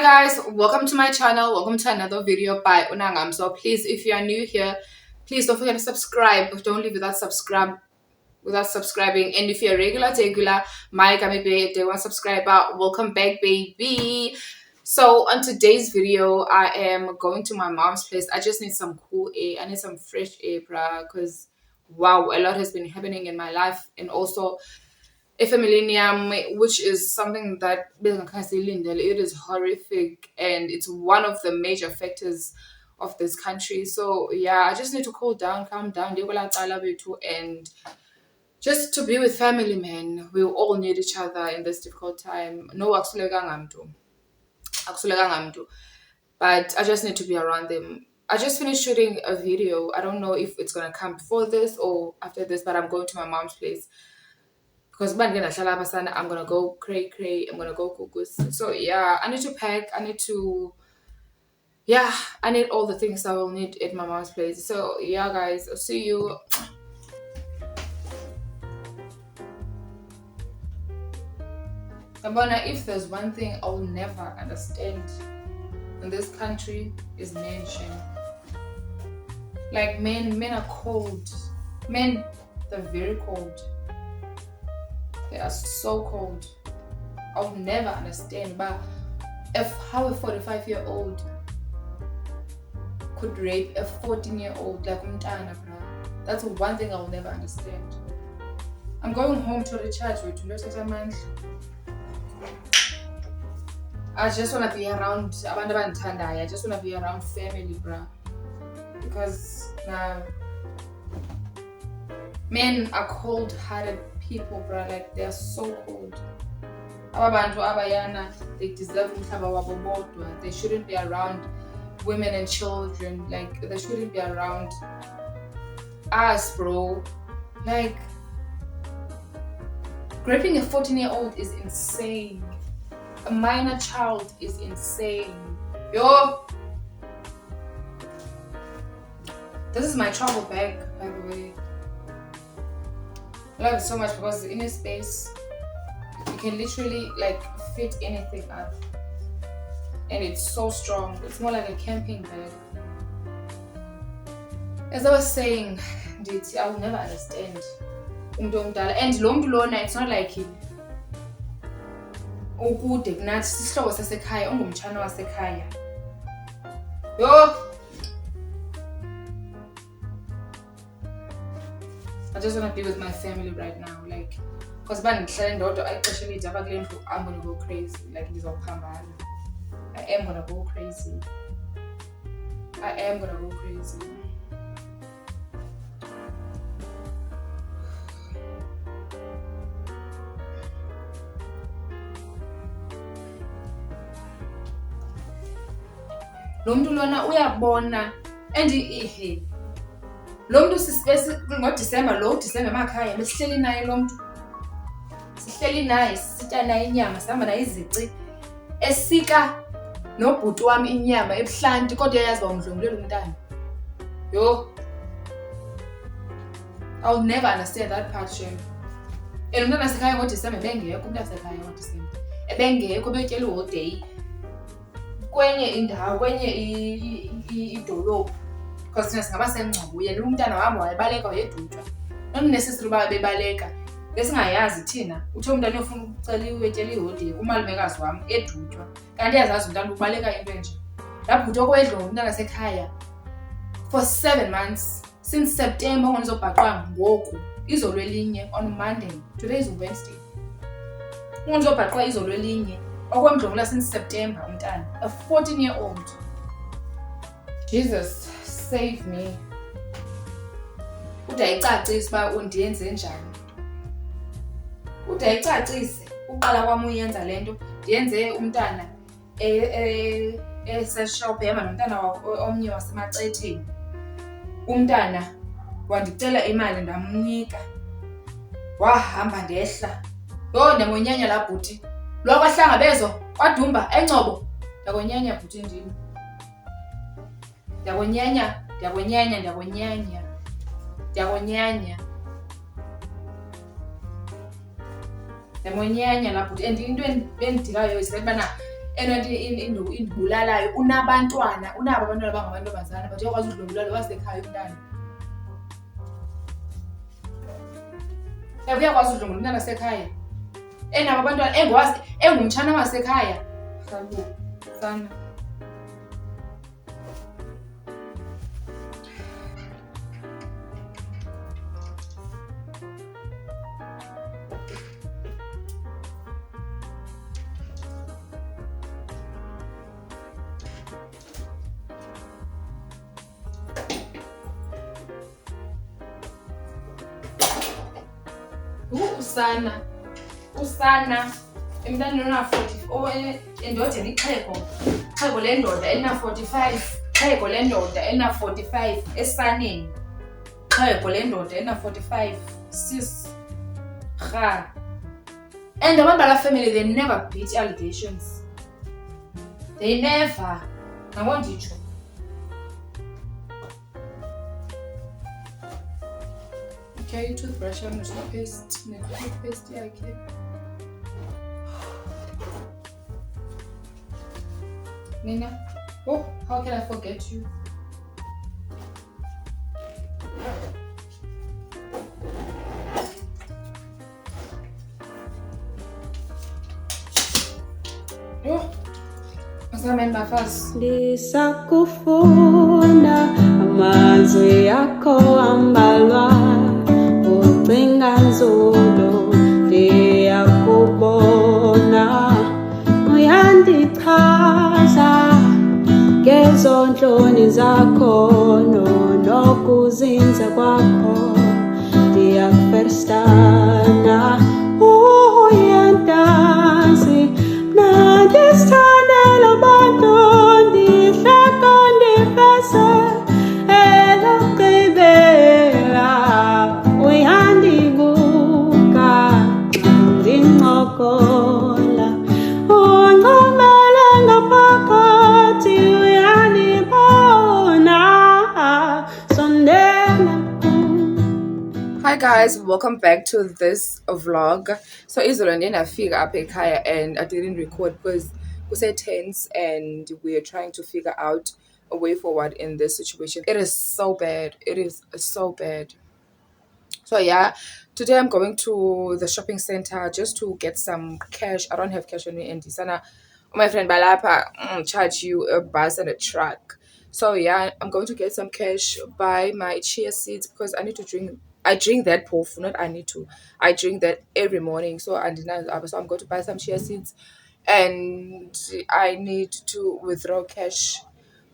guys, welcome to my channel. Welcome to another video by Unangam. So please, if you are new here, please don't forget to subscribe. Don't leave without subscribing. And if you're a regular, my maybe day one subscriber, welcome back, baby. So on today's video, I am going to my mom's place. I just need some cool air. I need some fresh air, bruh, because wow, a lot has been happening in my life, and also if a millennium, which is something that it is horrific, and it's one of the major factors of this country. So yeah, I just need to cool down, calm down, and just to be with family, man. We all need each other in this difficult time. No, but I just need to be around them. I just finished shooting a video. I don't know if it's gonna come before this or after this, but I'm going to my mom's place because I'm gonna go cray, I'm gonna go cuckoo. So yeah, I need to pack, I need all the things I will need at my mom's place. So yeah guys, I'll see you. If there's one thing I'll never understand in this country is men shame. Like men are cold. Men, they're very cold. They are so cold. I'll never understand. But how a 45-year-old could rape a 14-year-old like umntana, bro. That's one thing I'll never understand. I'm going home to recharge with amandla. I just wanna be around abantu abandithandayo. I just wanna be around family, bro. Because men are cold-hearted people, bro. Like they are so cold. Abantu abayana, they deserve umhlaba wabo bodwa. They shouldn't be around women and children. Like they shouldn't be around us, bro. Like raping a 14-year-old is insane. A minor child is insane. Yo, this is my travel bag, by the way. I love it so much because in a space you can literally like fit anything up, and it's so strong. It's more like a camping bag. As I was saying, I will never understand and lo lona, it's not like ukude kunathi sisihlobo sasekhaya ungumtshana wasekhaya. Yo, I just want to be with my family right now, like, because bandihlale ndodwa ayixesha elide apha kule ndlu, I'm gonna go crazy. Like ndizophambana. I am gonna go crazy. Lo mntu lona uyabona, and lo mntu ngoDisemba, Disemba emakhaya besihleli naye lo mntu. Sihleli naye, sisitya naye inyama, sihamba naye izici. Esika nobhuti wami inyama ebuhlanti, kodwa yayazi uba umdlongulela umntana. Yo, I'll never understand that part, shame. And umntana wasekhaya ngoDisemba ebengekho, umntana wasekhaya ngoDisemba ebengekho, betyela iholiday kwenye indawo, kwenye idolophu, because thina singaba sengcobo. Yena umntana wami wayebaleka wayedutywa. Not necessary uba bebaleka, besingayazi thina. Uthe umntana uyofuna ukucela uyetyela iholiday kumalumekazi wami edutywa, kanti yazazi umntana ubaleka into enje. Labhuti okwedlo umntana wasekhaya for 7 months, since September ungizobhaqwa ngoku izolo elinye on Monday. Today is Wednesday. Ungizobhaqwa izolo elinye okwemdlongula since September umntana, a 14-year-old. Jesus save me. Udayicacise uba undiyenze njani. Udayicacise uqala kwami uyenza lento, ndiyenze umntana eseshop ehamba nomntana omnye wasemacetheni. Umntana wandicela imali ndamnika, wahamba ndehla. Yo, ndiyamonyanya laa bhuti. Lo kwahlangabezwa kwadumba eNgcobo, ndiyakonyanya bhuti ndini. Ndiyakonyanya laa bhuti. And into endidikayo is ubana and indibulalayo unabo abantwana abangamantombazana but uyakwazi udlwengula lo wasekhaya umntana. Uyakwazi udlwengula umntana wasekhaya enabo abantwana engumtshana wasekhaya. Kaloku sana usana emntana ona-40 indoda ixhego lendoda elina-45 xhego lendoda elina-45 esaneni xhego lendoda elina-45 sis rha. And abantu balaa family, they never beat allegations. They never. Nabonditsho. Okay, toothbrush yam netoothpaste yakhe. Nina, oh, how can I forget you? Oh, asamen mafasi. Ndisakufunda amazwi yakho ambalwa ucinga nzulu ndiyakubona uyandichaza ngezontloni zakho nokuzinza kwakho ndiyakuferstana uyandazi nandisithandela abantu ndihleka ndifese elokugqibela uyandibuka ndincokola uncomele ngaphakathi uyandibona sondela. Hi guys, welcome back to this vlog. So izolo ndinafika apha ekhaya and I didn't record because kuse tense and we are trying to figure out a way forward in this situation. It is so bad. It is so bad. So yeah, today I'm going to the shopping center just to get some cash. I don't have cash on me and Sana, my friend Balapa, charge you a bus and a truck. So yeah, I'm going to get some cash, buy my chia seeds because I need to drink. I drink that tofu, not I need to. I drink that every morning. So I'm going to buy some chia seeds and I need to withdraw cash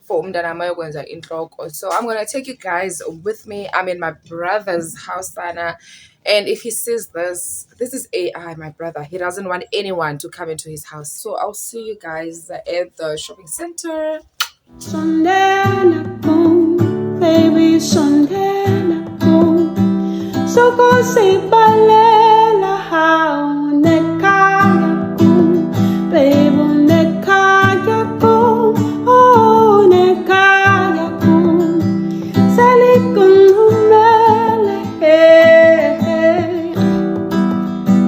for umntanami ayokwenza intloko. So I'm gonna take you guys with me. I'm in my brother's house, Sana, and if he sees this is AI, my brother. He doesn't want anyone to come into his house. So I'll see you guys at the shopping center. Sondela boom, baby, sondela boom. So go say balela how nekaya boom, baby, nekaya boom, oh nekaya boom. Salikun humele,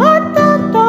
atata,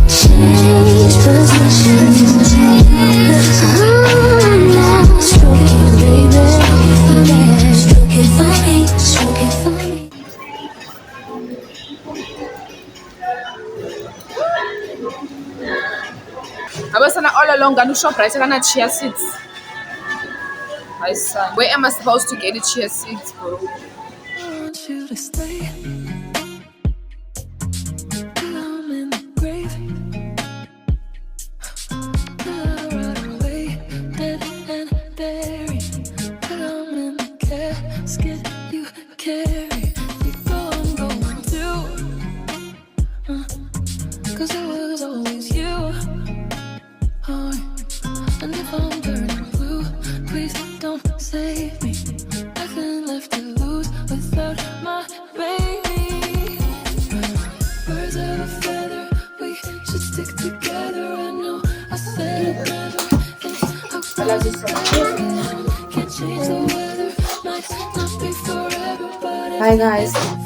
change positions. Abasana all along gonna shop right gonna chia seeds. My son, where am I supposed to get the chia seeds, bro? I want you to stay. Till I'm in the grave. Till I rot away, dead and buried. Till I'm in the casket you carry. Before I'm going to, 'cause it was always you. Oh, and if I'm burning blue, please don't save me. Nothing left to lose without my baby. Birds of a feather, we should stick together. I know I said it never. Think I'll can't change the weather. Might not be forever, but Bye guys. forever.